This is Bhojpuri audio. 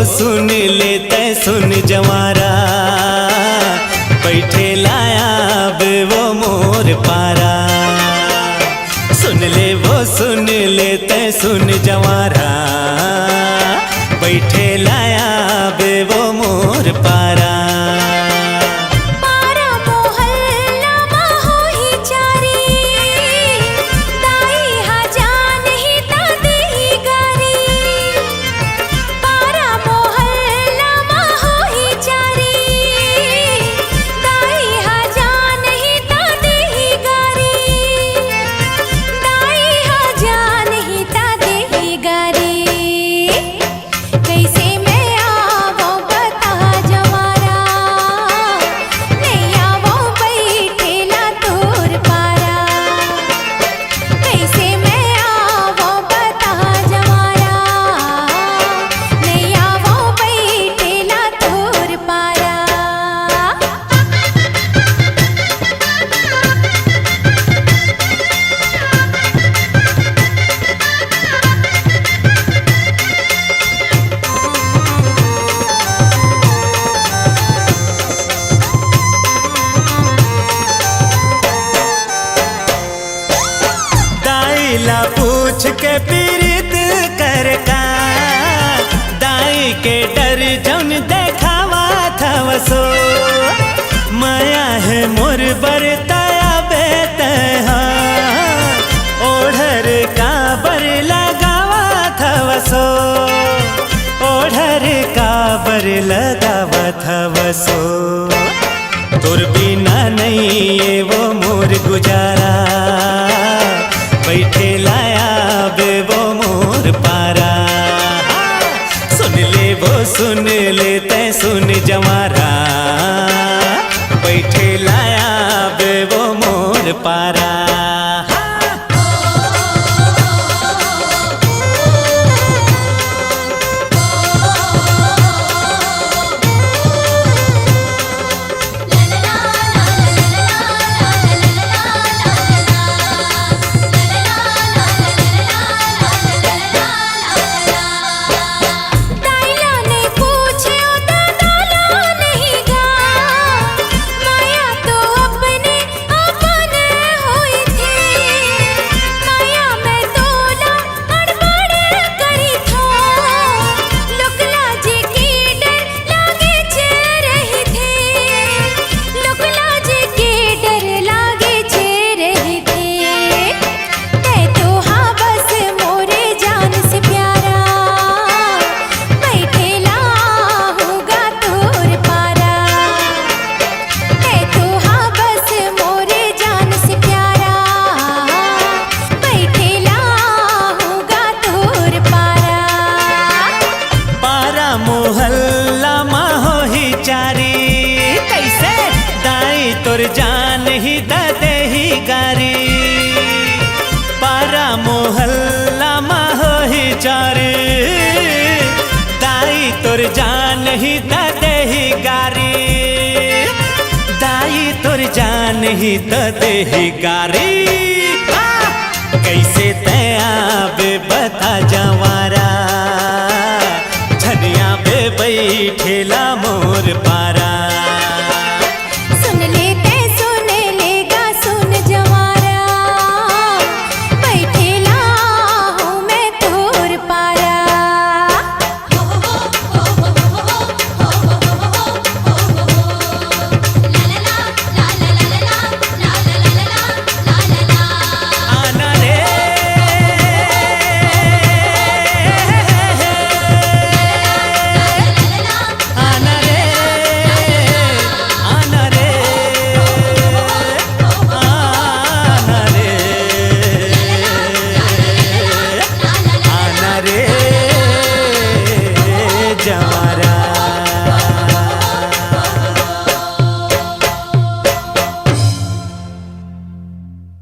सुन लेते सुन जवारा, बैठे लाया बे वो मोर पारा। सुन ले वो सुन लेते सुन जवारा, बैठे लाया बे वो मोर पारा। ला पूछ के पीरित कर का, दाई के डर जौन देखावा था वसो। माया है मोर बरताया बेत, ओढ़र का बर लगावा था वसो, ओढ़र का बर लगावा था वसो। तुर बिना नहीं ये वो मोर गुजारा, बैठे लाया बे वो मोर पारा। सुन ले वो सुन लेते सुन जवारा, बैठे लाया बे वो मोर पारा। मोहल्ला माहो ही चारी, कैसे दाई तोर जान ही दे ही गारी। पारा मोहल्ला माहो ही चारी, दाई तोर जान ही दे ही गारी, दाई तोर जान ही दे ही गारी।